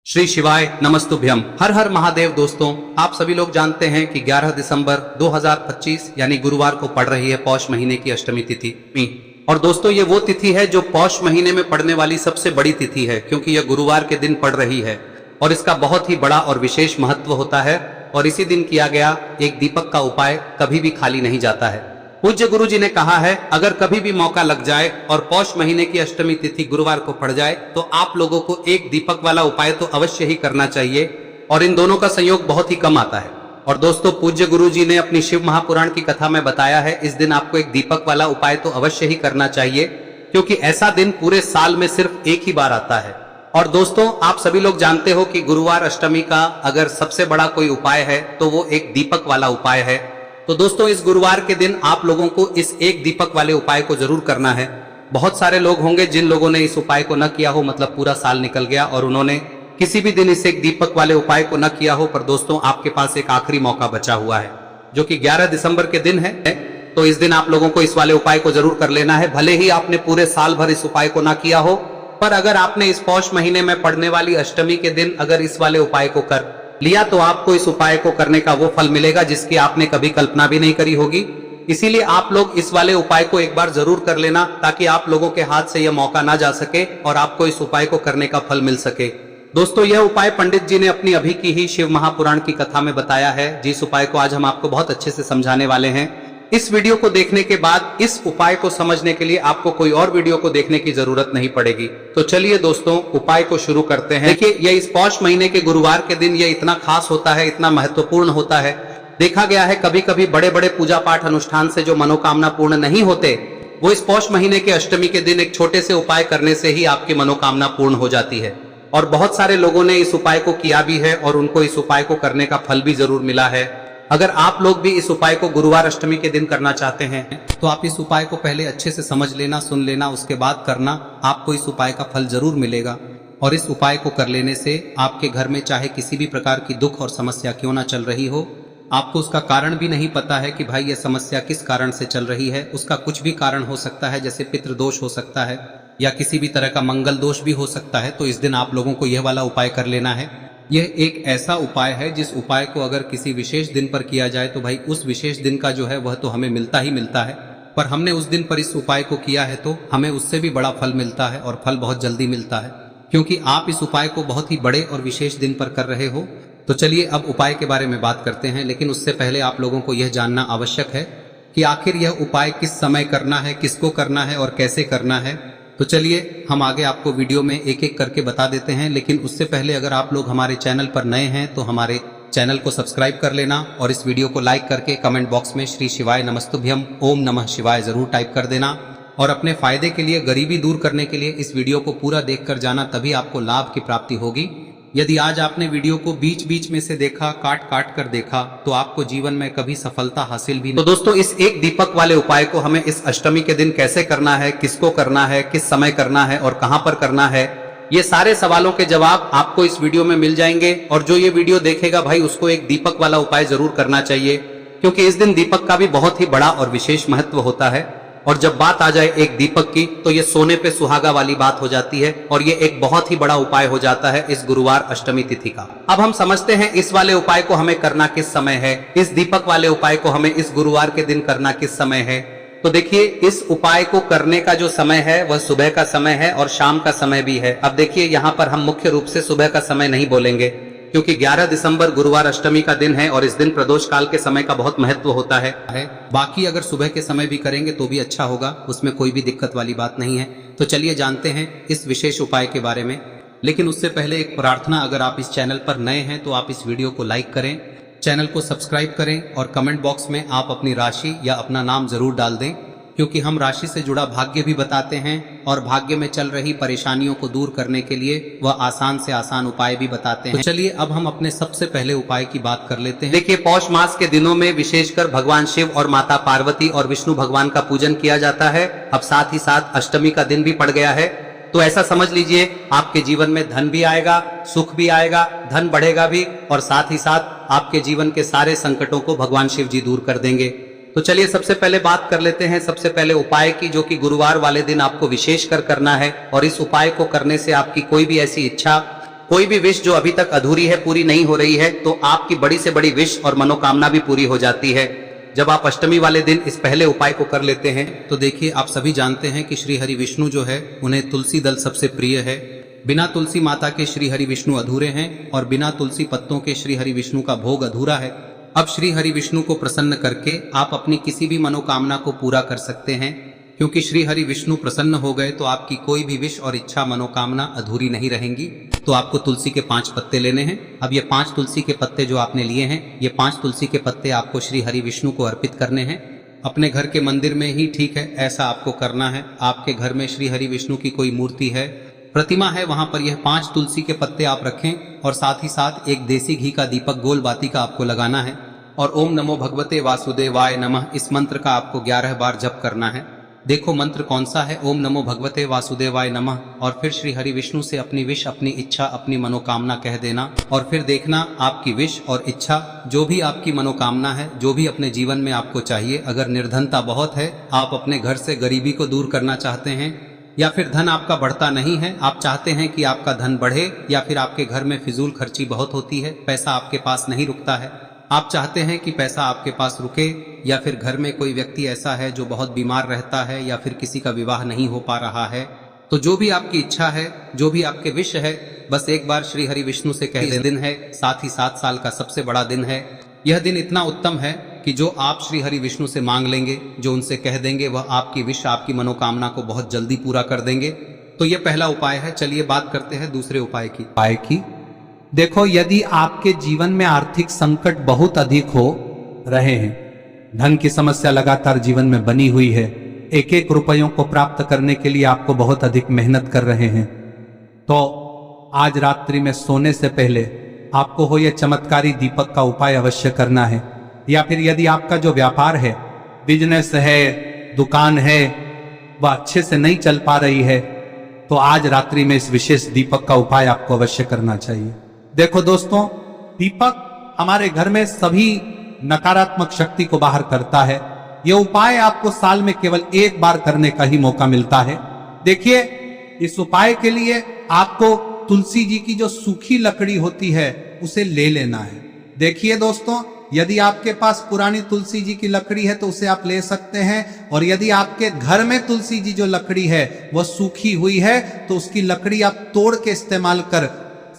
श्री शिवाय नमस्तुभ्यम। हर हर महादेव। दोस्तों, आप सभी लोग जानते हैं कि 11 दिसंबर 2025 यानी गुरुवार को पड़ रही है पौष महीने की अष्टमी तिथि। और दोस्तों, ये वो तिथि है जो पौष महीने में पड़ने वाली सबसे बड़ी तिथि है, क्योंकि यह गुरुवार के दिन पड़ रही है और इसका बहुत ही बड़ा और विशेष महत्व होता है। और इसी दिन किया गया एक दीपक का उपाय कभी भी खाली नहीं जाता है। पूज्य गुरु जी ने कहा है, अगर कभी भी मौका लग जाए और पौष महीने की अष्टमी तिथि गुरुवार को पड़ जाए तो आप लोगों को एक दीपक वाला उपाय तो अवश्य ही करना चाहिए। और इन दोनों का संयोग बहुत ही कम आता है। और दोस्तों, पूज्य गुरु जी ने अपनी शिव महापुराण की कथा में बताया है, इस दिन आपको एक दीपक वाला उपाय तो अवश्य ही करना चाहिए, क्योंकि ऐसा दिन पूरे साल में सिर्फ एक ही बार आता है। और दोस्तों, आप सभी लोग जानते हो कि गुरुवार अष्टमी का अगर सबसे बड़ा कोई उपाय है तो वो एक दीपक वाला उपाय है। तो दोस्तों, इस गुरुवार के दिन आप लोगों को इस एक दीपक वाले उपाय को जरूर करना है। बहुत सारे लोग होंगे जिन लोगों ने इस उपाय को न किया हो, मतलब पूरा साल निकल गया और उन्होंने किसी भी दिन इस एक दीपक वाले उपाय को न किया हो। पर दोस्तों, आपके पास एक आखिरी मौका बचा हुआ है, जो कि 11 दिसंबर के दिन है। तो इस दिन आप लोगों को इस वाले उपाय को जरूर कर लेना है। भले ही आपने पूरे साल भर इस उपाय को ना किया हो, पर अगर आपने इस पौष महीने में पड़ने वाली अष्टमी के दिन अगर इस वाले उपाय को कर लिया तो आपको इस उपाय को करने का वो फल मिलेगा जिसकी आपने कभी कल्पना भी नहीं करी होगी। इसीलिए आप लोग इस वाले उपाय को एक बार जरूर कर लेना, ताकि आप लोगों के हाथ से यह मौका ना जा सके और आपको इस उपाय को करने का फल मिल सके। दोस्तों, यह उपाय पंडित जी ने अपनी अभी की ही शिव महापुराण की कथा में बताया है, जिस उपाय को आज हम आपको बहुत अच्छे से समझाने वाले हैं। इस वीडियो को देखने के बाद इस उपाय को समझने के लिए आपको कोई और वीडियो को देखने की जरूरत नहीं पड़ेगी। तो चलिए दोस्तों, उपाय को शुरू करते हैं। देखिए, यह इस पौष महीने के गुरुवार के दिन यह इतना खास होता है, इतना महत्वपूर्ण होता है। देखा गया है कभी कभी बड़े बड़े पूजा पाठ अनुष्ठान से जो मनोकामना पूर्ण नहीं होते, वो इस पौष महीने के अष्टमी के दिन एक छोटे से उपाय करने से ही आपकी मनोकामना पूर्ण हो जाती है। और बहुत सारे लोगों ने इस उपाय को किया भी है और उनको इस उपाय को करने का फल भी जरूर मिला है। अगर आप लोग भी इस उपाय को गुरुवार अष्टमी के दिन करना चाहते हैं तो आप इस उपाय को पहले अच्छे से समझ लेना, सुन लेना, उसके बाद करना। आपको इस उपाय का फल जरूर मिलेगा। और इस उपाय को कर लेने से आपके घर में चाहे किसी भी प्रकार की दुख और समस्या क्यों ना चल रही हो, आपको उसका कारण भी नहीं पता है कि भाई ये समस्या किस कारण से चल रही है, उसका कुछ भी कारण हो सकता है, जैसे पितृदोष हो सकता है या किसी भी तरह का मंगल दोष भी हो सकता है। तो इस दिन आप लोगों को यह वाला उपाय कर लेना है। यह एक ऐसा उपाय है जिस उपाय को अगर किसी विशेष दिन पर किया जाए तो भाई उस विशेष दिन का जो है वह तो हमें मिलता ही मिलता है। पर हमने उस दिन पर इस उपाय को किया है तो हमें उससे भी बड़ा फल मिलता है, और फल बहुत जल्दी मिलता है, क्योंकि आप इस उपाय को बहुत ही बड़े और विशेष दिन पर कर रहे हो। तो चलिए अब उपाय के बारे में बात करते हैं, लेकिन उससे पहले आप लोगों को यह जानना आवश्यक है कि आखिर यह उपाय किस समय करना है, किसको करना है और कैसे करना है। तो चलिए हम आगे आपको वीडियो में एक एक करके बता देते हैं। लेकिन उससे पहले अगर आप लोग हमारे चैनल पर नए हैं तो हमारे चैनल को सब्सक्राइब कर लेना और इस वीडियो को लाइक करके कमेंट बॉक्स में श्री शिवाय नमस्तुभ्यम ओम नमः शिवाय जरूर टाइप कर देना। और अपने फायदे के लिए, गरीबी दूर करने के लिए इस वीडियो को पूरा देख कर जाना, तभी आपको लाभ की प्राप्ति होगी। यदि आज आपने वीडियो को बीच बीच में से देखा, काट काट कर देखा, तो आपको जीवन में कभी सफलता हासिल भी नहीं। तो दोस्तों, इस एक दीपक वाले उपाय को हमें इस अष्टमी के दिन कैसे करना है, किसको करना है, किस समय करना है और कहां पर करना है, ये सारे सवालों के जवाब आपको इस वीडियो में मिल जाएंगे। और जो ये वीडियो देखेगा भाई, उसको एक दीपक वाला उपाय जरूर करना चाहिए, क्योंकि इस दिन दीपक का भी बहुत ही बड़ा और विशेष महत्व होता है। और जब बात आ जाए एक दीपक की, तो ये सोने पे सुहागा वाली बात हो जाती है और ये एक बहुत ही बड़ा उपाय हो जाता है इस गुरुवार अष्टमी तिथि का। अब हम समझते हैं इस वाले उपाय को हमें करना किस समय है, इस दीपक वाले उपाय को हमें इस गुरुवार के दिन करना किस समय है। तो देखिए, इस उपाय को करने का जो समय है वह सुबह का समय है और शाम का समय भी है। अब देखिए, यहाँ पर हम मुख्य रूप से सुबह का समय नहीं बोलेंगे, क्योंकि 11 दिसंबर गुरुवार अष्टमी का दिन है और इस दिन प्रदोष काल के समय का बहुत महत्व होता है। बाकी अगर सुबह के समय भी करेंगे तो भी अच्छा होगा, उसमें कोई भी दिक्कत वाली बात नहीं है। तो चलिए जानते हैं इस विशेष उपाय के बारे में। लेकिन उससे पहले एक प्रार्थना, अगर आप इस चैनल पर नए हैं तो आप इस वीडियो को लाइक करें, चैनल को सब्सक्राइब करें और कमेंट बॉक्स में आप अपनी राशि या अपना नाम जरूर डाल दें, क्योंकि हम राशि से जुड़ा भाग्य भी बताते हैं और भाग्य में चल रही परेशानियों को दूर करने के लिए वह आसान से आसान उपाय भी बताते हैं। तो चलिए अब हम अपने सबसे पहले उपाय की बात कर लेते हैं। देखिए, पौष मास के दिनों में विशेषकर भगवान शिव और माता पार्वती और विष्णु भगवान का पूजन किया जाता है। अब साथ ही साथ अष्टमी का दिन भी पड़ गया है, तो ऐसा समझ लीजिए आपके जीवन में धन भी आएगा, सुख भी आएगा, धन बढ़ेगा भी, और साथ ही साथ आपके जीवन के सारे संकटों को भगवान शिव जी दूर कर देंगे। तो चलिए सबसे पहले बात कर लेते हैं सबसे पहले उपाय की, जो कि गुरुवार वाले दिन आपको विशेष कर करना है। और इस उपाय को करने से आपकी कोई भी ऐसी इच्छा कोई भी विश जो अभी तक अधूरी है, पूरी नहीं हो रही है, तो आपकी बड़ी से बड़ी विश और मनोकामना भी पूरी हो जाती है जब आप अष्टमी वाले दिन इस पहले उपाय को कर लेते हैं। तो देखिए, आप सभी जानते हैं कि श्री हरि विष्णु जो है उन्हें तुलसी दल सबसे प्रिय है। बिना तुलसी माता के श्री हरि विष्णु अधूरे हैं और बिना तुलसी पत्तों के श्री हरि विष्णु का भोग अधूरा है। अब श्री हरि विष्णु को प्रसन्न करके आप अपनी किसी भी मनोकामना को पूरा कर सकते हैं, क्योंकि श्री हरि विष्णु प्रसन्न हो गए तो आपकी कोई भी विश और इच्छा मनोकामना अधूरी नहीं रहेंगी। तो आपको तुलसी के 5 पत्ते लेने हैं। अब ये 5 तुलसी के पत्ते जो आपने लिए हैं, ये 5 तुलसी के पत्ते आपको श्री हरि विष्णु को अर्पित करने हैं। अपने घर के मंदिर में ही ठीक है, ऐसा आपको करना है। आपके घर में श्री हरि विष्णु की कोई मूर्ति है, प्रतिमा है, वहां पर यह 5 तुलसी के पत्ते आप रखें और साथ ही साथ एक देसी घी का दीपक गोल बाती का आपको लगाना है और ओम नमो भगवते वासुदेवाय नमः इस मंत्र का आपको 11 बार जप करना है। देखो मंत्र कौन सा है, ओम नमो भगवते वासुदेवाय नमः, और फिर श्री हरि विष्णु से अपनी विश, अपनी इच्छा, अपनी मनोकामना कह देना और फिर देखना आपकी विश और इच्छा, जो भी आपकी मनोकामना है, जो भी अपने जीवन में आपको चाहिए। अगर निर्धनता बहुत है, आप अपने घर से गरीबी को दूर करना चाहते हैं, या फिर धन आपका बढ़ता नहीं है, आप चाहते हैं कि आपका धन बढ़े, या फिर आपके घर में फिजूल खर्ची बहुत होती है, पैसा आपके पास नहीं रुकता है, आप चाहते हैं कि पैसा आपके पास रुके, या फिर घर में कोई व्यक्ति ऐसा है जो बहुत बीमार रहता है, या फिर किसी का विवाह नहीं हो पा रहा है, तो जो भी आपकी इच्छा है, जो भी आपके विश है, बस एक बार श्री हरि विष्णु से कह दें। दिन है, साथ ही 7 साल का सबसे बड़ा दिन है। यह दिन इतना उत्तम है कि जो आप श्री हरि विष्णु से मांग लेंगे, जो उनसे कह देंगे, वह आपकी विश, आपकी मनोकामना को बहुत जल्दी पूरा कर देंगे। तो यह पहला उपाय है। चलिए बात करते हैं दूसरे उपाय की। देखो, यदि आपके जीवन में आर्थिक संकट बहुत अधिक हो रहे हैं, धन की समस्या लगातार जीवन में बनी हुई है, एक एक रुपयों को प्राप्त करने के लिए आपको बहुत अधिक मेहनत कर रहे हैं, तो आज रात्रि में सोने से पहले आपको हो यह चमत्कारी दीपक का उपाय अवश्य करना है। या फिर यदि आपका जो व्यापार है, बिजनेस है, दुकान है, वह अच्छे से नहीं चल पा रही है, तो आज रात्रि में इस विशेष दीपक का उपाय आपको अवश्य करना चाहिए। देखो दोस्तों, दीपक हमारे घर में सभी नकारात्मक शक्ति को बाहर करता है। यह उपाय आपको साल में केवल एक बार करने का ही मौका मिलता है। देखिए, इस उपाय के लिए आपको तुलसी जी की जो सूखी लकड़ी होती है उसे ले लेना है। देखिए दोस्तों, यदि आपके पास पुरानी तुलसी जी की लकड़ी है तो उसे आप ले सकते हैं, और यदि आपके घर में तुलसी जी जो लकड़ी है वह सूखी हुई है तो उसकी लकड़ी आप तोड़ के इस्तेमाल कर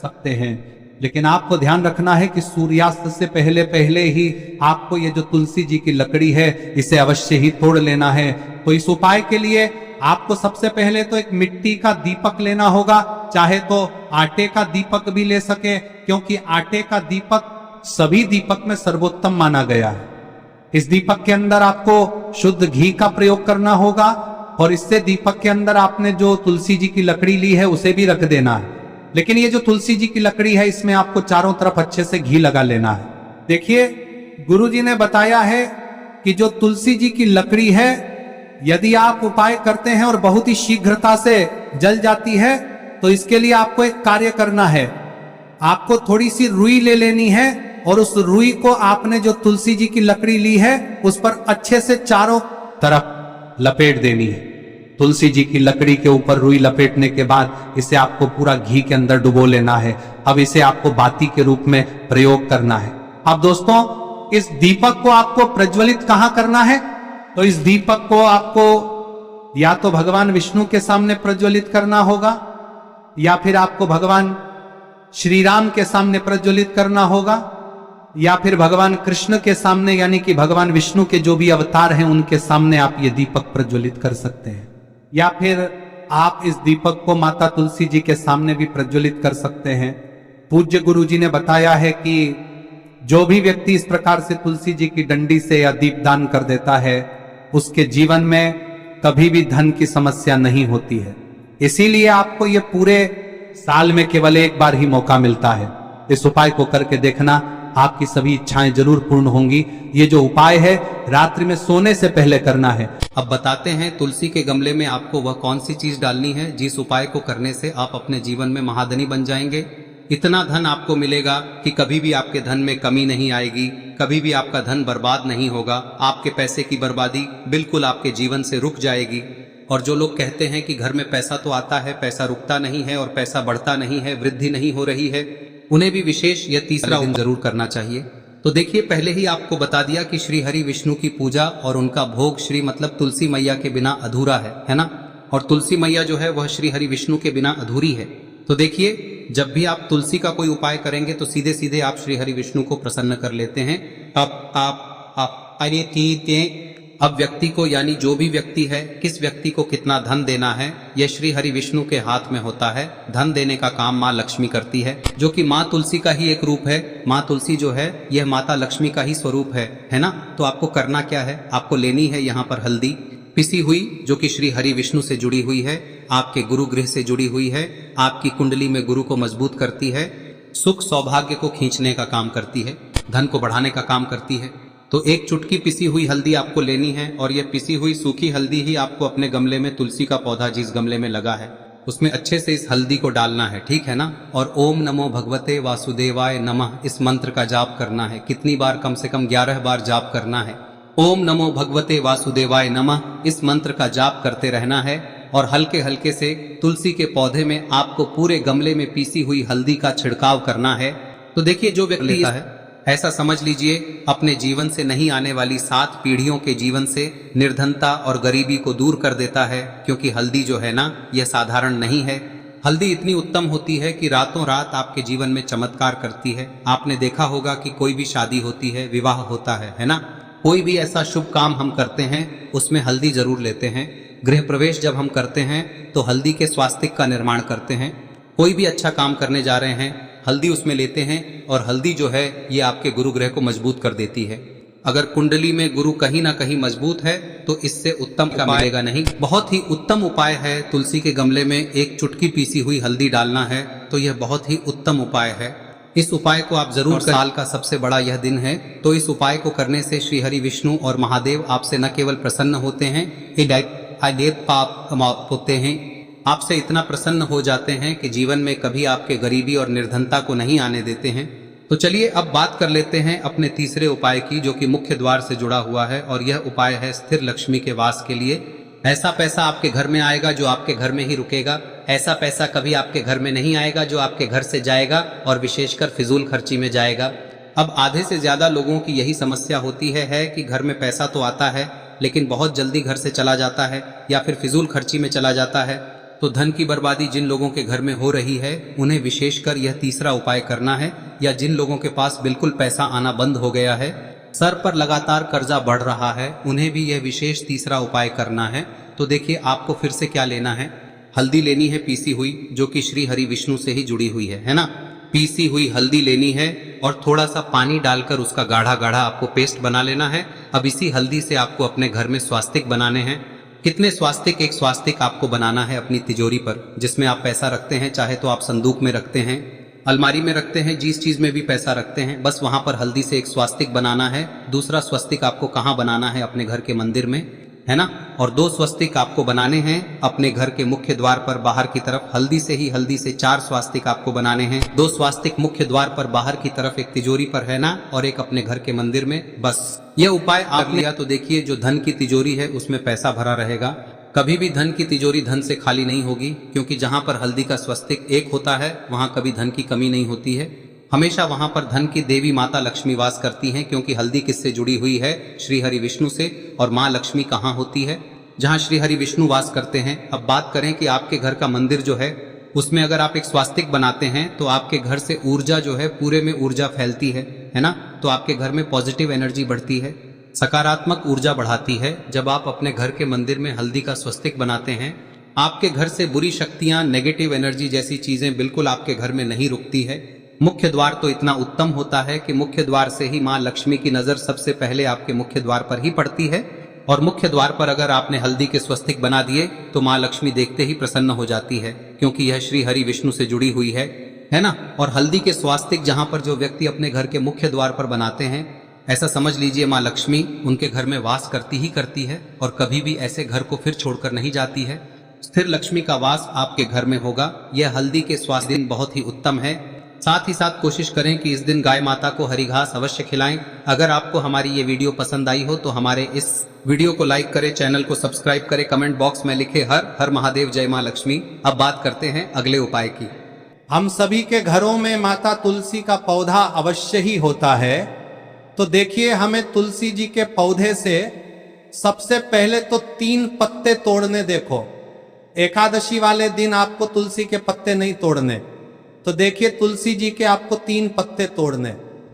सकते हैं। लेकिन आपको ध्यान रखना है कि सूर्यास्त से पहले पहले ही आपको ये जो तुलसी जी की लकड़ी है इसे अवश्य ही तोड़ लेना है। तो इस उपाय के लिए आपको सबसे पहले तो एक मिट्टी का दीपक लेना होगा, चाहे तो आटे का दीपक भी ले सके, क्योंकि आटे का दीपक सभी दीपक में सर्वोत्तम माना गया है। इस दीपक के अंदर आपको शुद्ध घी का प्रयोग करना होगा, और इससे दीपक के अंदर आपने जो तुलसी जी की लकड़ी ली है उसे भी रख देना है। लेकिन ये जो तुलसी जी की लकड़ी है, इसमें आपको चारों तरफ अच्छे से घी लगा लेना है। देखिए, गुरुजी ने बताया है कि जो तुलसी जी की लकड़ी है, यदि आप उपाय करते हैं और बहुत ही शीघ्रता से जल जाती है, तो इसके लिए आपको एक कार्य करना है। आपको थोड़ी सी रुई ले लेनी है और उस रुई को आपने जो तुलसी जी की लकड़ी ली है उस पर अच्छे से चारों तरफ लपेट देनी है। तुलसी जी की लकड़ी के ऊपर रुई लपेटने के बाद इसे आपको पूरा घी के अंदर डुबो लेना है। अब इसे आपको बाती के रूप में प्रयोग करना है। अब दोस्तों, इस दीपक को आपको प्रज्वलित कहां करना है? तो इस दीपक को आपको या तो भगवान विष्णु के सामने प्रज्वलित करना होगा, या फिर आपको भगवान श्री राम के सामने प्रज्वलित करना होगा, या फिर भगवान कृष्ण के सामने, यानी कि भगवान विष्णु के जो भी अवतार हैं उनके सामने आप ये दीपक प्रज्वलित कर सकते हैं। या फिर आप इस दीपक को माता तुलसी जी के सामने भी प्रज्वलित कर सकते हैं। पूज्य गुरु जी ने बताया है कि जो भी व्यक्ति इस प्रकार से तुलसी जी की डंडी से या दीपदान कर देता है, उसके जीवन में कभी भी धन की समस्या नहीं होती है। इसीलिए आपको ये पूरे साल में केवल एक बार ही मौका मिलता है। इस उपाय को करके देखना, आपकी सभी इच्छाएं जरूर पूर्ण होंगी। ये जो उपाय है रात्रि में सोने से पहले करना है। अब बताते हैं तुलसी के गमले में आपको वह कौन सी चीज डालनी है जिस उपाय को करने से आप अपने जीवन में महाधनी बन जाएंगे। इतना धन आपको मिलेगा कि कभी भी आपके धन में कमी नहीं आएगी, कभी भी आपका धन बर्बाद नहीं होगा, आपके पैसे की बर्बादी बिल्कुल आपके जीवन से रुक जाएगी। और जो लोग कहते हैं कि घर में पैसा तो आता है, पैसा रुकता नहीं है और पैसा बढ़ता नहीं है, वृद्धि नहीं हो रही है, उन्हें भी विशेष यह तीसरा दिन जरूर करना चाहिए। तो देखिए, पहले ही आपको बता दिया कि श्री हरि विष्णु की पूजा और उनका भोग श्री मतलब तुलसी मैया के बिना अधूरा है ना। और तुलसी मैया जो है वह श्री हरि विष्णु के बिना अधूरी है। तो देखिए, जब भी आप तुलसी का कोई उपाय करेंगे तो सीधे सीधे आप श्री हरि विष्णु को प्रसन्न कर लेते हैं। अब व्यक्ति को, यानी जो भी व्यक्ति है, किस व्यक्ति को कितना धन देना है, यह श्री हरि विष्णु के हाथ में होता है। धन देने का काम माँ लक्ष्मी करती है, जो कि माँ तुलसी का ही एक रूप है। माँ तुलसी जो है यह माता लक्ष्मी का ही स्वरूप है ना। तो आपको करना क्या है, आपको लेनी है यहाँ पर हल्दी पिसी हुई, जो कि श्री हरि विष्णु से जुड़ी हुई है, आपके गुरु गृह से जुड़ी हुई है, आपकी कुंडली में गुरु को मजबूत करती है, सुख सौभाग्य को खींचने का काम करती है, धन को बढ़ाने का काम करती है। तो एक चुटकी पिसी हुई हल्दी आपको लेनी है और यह पिसी हुई सूखी हल्दी ही आपको अपने गमले में, तुलसी का पौधा जिस गमले में लगा है उसमें अच्छे से इस हल्दी को डालना है, ठीक है ना। और ओम नमो भगवते वासुदेवाय नमः इस मंत्र का जाप करना है। कितनी बार? कम से कम 11 बार जाप करना है। ओम नमो भगवते वासुदेवाय नमः इस मंत्र का जाप करते रहना है और हल्के हल्के से तुलसी के पौधे में आपको पूरे गमले में पीसी हुई हल्दी का छिड़काव करना है। तो देखिए, जो व्यक्ति लेता है, ऐसा समझ लीजिए अपने जीवन से नहीं आने वाली 7 पीढ़ियों के जीवन से निर्धनता और गरीबी को दूर कर देता है। क्योंकि हल्दी जो है ना, यह साधारण नहीं है। हल्दी इतनी उत्तम होती है कि रातों रात आपके जीवन में चमत्कार करती है। आपने देखा होगा कि कोई भी शादी होती है, विवाह होता है ना, कोई भी ऐसा शुभ काम हम करते हैं उसमें हल्दी जरूर लेते हैं। गृह प्रवेश जब हम करते हैं तो हल्दी के स्वास्तिक का निर्माण करते हैं। कोई भी अच्छा काम करने जा रहे हैं, हल्दी उसमें लेते हैं और हल्दी जो है ये आपके गुरु ग्रह को मजबूत कर देती है। अगर कुंडली में गुरु कहीं ना कहीं मजबूत है तो इससे उत्तम का मिलेगा नहीं। बहुत ही उत्तम उपाय है, तुलसी के गमले में एक चुटकी पीसी हुई हल्दी डालना है, तो यह बहुत ही उत्तम उपाय है। इस उपाय को आप जरूर, साल का सबसे बड़ा यह दिन है, तो इस उपाय को करने से श्री हरि विष्णु और महादेव आपसे न केवल प्रसन्न होते हैं, पाप होते हैं, आपसे इतना प्रसन्न हो जाते हैं कि जीवन में कभी आपके गरीबी और निर्धनता को नहीं आने देते हैं। तो चलिए अब बात कर लेते हैं अपने तीसरे उपाय की, जो कि मुख्य द्वार से जुड़ा हुआ है और यह उपाय है स्थिर लक्ष्मी के वास के लिए। ऐसा पैसा आपके घर में आएगा जो आपके घर में ही रुकेगा। ऐसा पैसा कभी आपके घर में नहीं आएगा जो आपके घर से जाएगा और विशेषकर फिजूल खर्ची में जाएगा। अब आधे से ज्यादा लोगों की यही समस्या होती है कि घर में पैसा तो आता है लेकिन बहुत जल्दी घर से चला जाता है या फिर फिजूल खर्ची में चला जाता है। तो धन की बर्बादी जिन लोगों के घर में हो रही है उन्हें विशेषकर यह तीसरा उपाय करना है, या जिन लोगों के पास बिल्कुल पैसा आना बंद हो गया है, सर पर लगातार कर्जा बढ़ रहा है, उन्हें भी यह विशेष तीसरा उपाय करना है। तो देखिए, आपको फिर से क्या लेना है, हल्दी लेनी है पीसी हुई, जो कि श्री हरि विष्णु से ही जुड़ी हुई है ना। पीसी हुई हल्दी लेनी है और थोड़ा सा पानी डालकर उसका गाढ़ा गाढ़ा आपको पेस्ट बना लेना है। अब इसी हल्दी से आपको अपने घर में स्वास्तिक बनाने हैं। कितने स्वास्तिक? एक स्वास्तिक आपको बनाना है अपनी तिजोरी पर, जिसमें आप पैसा रखते हैं, चाहे तो आप संदूक में रखते हैं, अलमारी में रखते हैं, जिस चीज में भी पैसा रखते हैं, बस वहां पर हल्दी से एक स्वास्तिक बनाना है। दूसरा स्वस्तिक आपको कहाँ बनाना है? अपने घर के मंदिर में, है ना। और 2 स्वस्तिक आपको बनाने हैं अपने घर के मुख्य द्वार पर बाहर की तरफ। हल्दी से 4 स्वास्तिक आपको बनाने हैं। 2 स्वास्तिक मुख्य द्वार पर बाहर की तरफ, एक तिजोरी पर, है ना, और एक अपने घर के मंदिर में। बस यह उपाय आप लिया तो देखिए, जो धन की तिजोरी है उसमें पैसा भरा रहेगा। कभी भी धन की तिजोरी धन से खाली नहीं होगी, क्योंकि जहां पर हल्दी का स्वस्तिक एक होता है वहां कभी धन की कमी नहीं होती है। हमेशा वहां पर धन की देवी माता लक्ष्मी वास करती हैं, क्योंकि हल्दी किससे जुड़ी हुई है? श्री हरि विष्णु से। और माँ लक्ष्मी कहाँ होती है? जहाँ श्री हरि विष्णु वास करते हैं। अब बात करें कि आपके घर का मंदिर जो है उसमें अगर आप एक स्वास्तिक बनाते हैं तो आपके घर से ऊर्जा जो है, पूरे में ऊर्जा फैलती है ना। तो आपके घर में पॉजिटिव एनर्जी बढ़ती है, सकारात्मक ऊर्जा बढ़ाती है। जब आप अपने घर के मंदिर में हल्दी का स्वस्तिक बनाते हैं, आपके घर से बुरी शक्तियां, नेगेटिव एनर्जी जैसी चीजें बिल्कुल आपके घर में नहीं रुकती है। मुख्य द्वार तो इतना उत्तम होता है कि मुख्य द्वार से ही माँ लक्ष्मी की नजर सबसे पहले आपके मुख्य द्वार पर ही पड़ती है। और मुख्य द्वार पर अगर आपने हल्दी के स्वस्तिक बना दिए तो माँ लक्ष्मी देखते ही प्रसन्न हो जाती है, क्योंकि यह श्री हरि विष्णु से जुड़ी हुई है ना। और हल्दी के स्वास्तिक जहां पर जो व्यक्ति अपने घर के मुख्य द्वार पर बनाते हैं, ऐसा समझ लीजिए माँ लक्ष्मी उनके घर में वास करती ही करती है और कभी भी ऐसे घर को फिर छोड़कर नहीं जाती है। स्थिर लक्ष्मी का वास आपके घर में होगा। यह हल्दी के स्वास्थ्य दिन बहुत ही उत्तम है। साथ ही साथ कोशिश करें कि इस दिन गाय माता को हरी घास अवश्य खिलाएं। अगर आपको हमारी ये वीडियो पसंद आई हो तो हमारे इस वीडियो को लाइक करें, चैनल को सब्सक्राइब करें, कमेंट बॉक्स में लिखे हर हर महादेव, जय मां लक्ष्मी। अब बात करते हैं अगले उपाय की। हम सभी के घरों में माता तुलसी का पौधा अवश्य ही होता है। तो देखिए, हमें तुलसी जी के पौधे से सबसे पहले तो 3 पत्ते तोड़ने। देखो, एकादशी वाले दिन आपको तुलसी के पत्ते नहीं तोड़ने। तो देखिए, तुलसी जी के आपको 3 पत्ते तोड़ने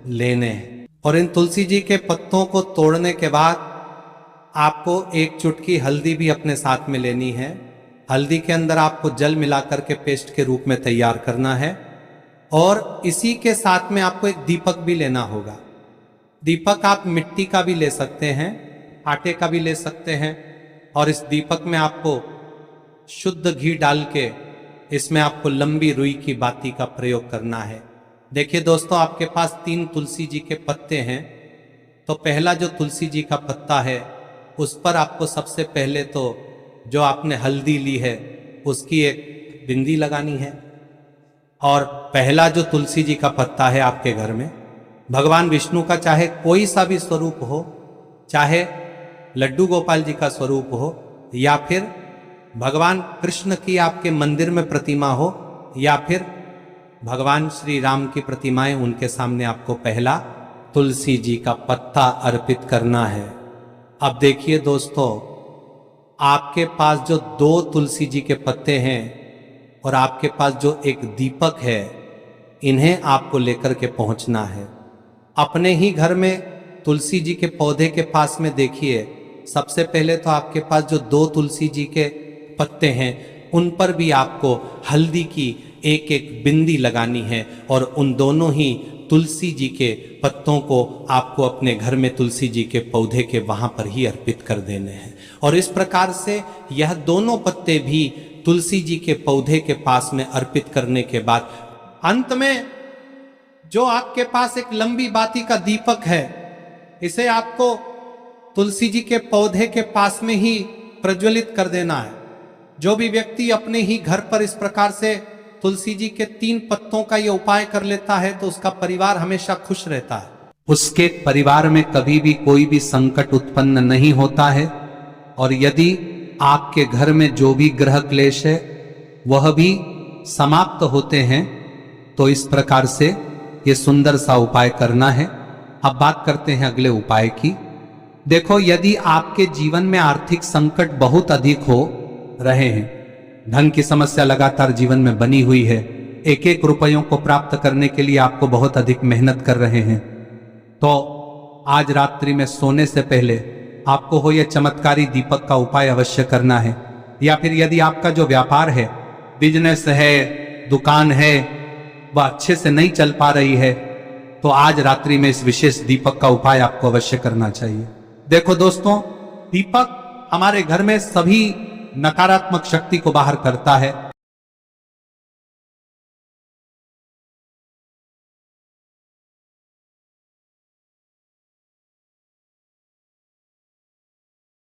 लेने हैं। और इन तुलसी जी के पत्तों को तोड़ने के बाद आपको 1 चुटकी हल्दी भी अपने साथ में लेनी है। हल्दी के अंदर आपको जल मिलाकर के पेस्ट के रूप में तैयार करना है। और इसी के साथ में आपको एक दीपक भी लेना होगा। दीपक आप मिट्टी का भी ले सकते हैं, आटे का भी ले सकते हैं। और इस दीपक में आपको शुद्ध घी डाल के इसमें आपको लंबी रुई की बाती का प्रयोग करना है। देखिए दोस्तों, आपके पास 3 तुलसी जी के पत्ते हैं। तो पहला जो तुलसी जी का पत्ता है उस पर आपको सबसे पहले तो जो आपने हल्दी ली है उसकी एक बिंदी लगानी है। और पहला जो तुलसी जी का पत्ता है आपके घर में, भगवान विष्णु का चाहे कोई सा भी स्वरूप हो, चाहे लड्डू गोपाल जी का स्वरूप हो, या फिर भगवान कृष्ण की आपके मंदिर में प्रतिमा हो, या फिर भगवान श्री राम की प्रतिमाएं, उनके सामने आपको पहला तुलसी जी का पत्ता अर्पित करना है। अब देखिए दोस्तों, आपके पास जो 2 तुलसी जी के पत्ते हैं और आपके पास जो एक दीपक है, इन्हें आपको लेकर के पहुंचना है। अपने ही घर में तुलसी जी के पौधे के पास में देखिए, सबसे पहले तो आपके पास जो 2 तुलसी जी के पत्ते हैं उन पर भी आपको हल्दी की एक एक बिंदी लगानी है। और उन दोनों ही तुलसी जी के पत्तों को आपको अपने घर में तुलसी जी के पौधे के वहां पर ही अर्पित कर देने हैं। और इस प्रकार से यह दोनों पत्ते भी तुलसी जी के पौधे के पास में अर्पित करने के बाद अंत में जो आपके पास एक लंबी बाती का दीपक है, इसे आपको तुलसी जी के पौधे के पास में ही प्रज्वलित कर देना है। जो भी व्यक्ति अपने ही घर पर इस प्रकार से तुलसी जी के 3 पत्तों का ये उपाय कर लेता है तो उसका परिवार हमेशा खुश रहता है। उसके परिवार में कभी भी कोई भी संकट उत्पन्न नहीं होता है। और यदि आपके घर में जो भी ग्रह क्लेश है वह भी समाप्त होते हैं। तो इस प्रकार से ये सुंदर सा उपाय करना है। अब बात करते हैं अगले उपाय की। देखो, यदि आपके जीवन में आर्थिक संकट बहुत अधिक हो रहे हैं, धन की समस्या लगातार जीवन में बनी हुई है, एक एक रुपयों को प्राप्त करने के लिए आपको बहुत अधिक मेहनत कर रहे हैं, तो आज रात्रि में सोने से पहले आपको हो यह चमत्कारी दीपक का उपाय अवश्य करना है। या फिर यदि आपका जो व्यापार है, बिजनेस है, दुकान है, वह अच्छे से नहीं चल पा रही है, तो आज रात्रि में इस विशेष दीपक का उपाय आपको अवश्य करना चाहिए। देखो दोस्तों, दीपक हमारे घर में सभी नकारात्मक शक्ति को बाहर करता है।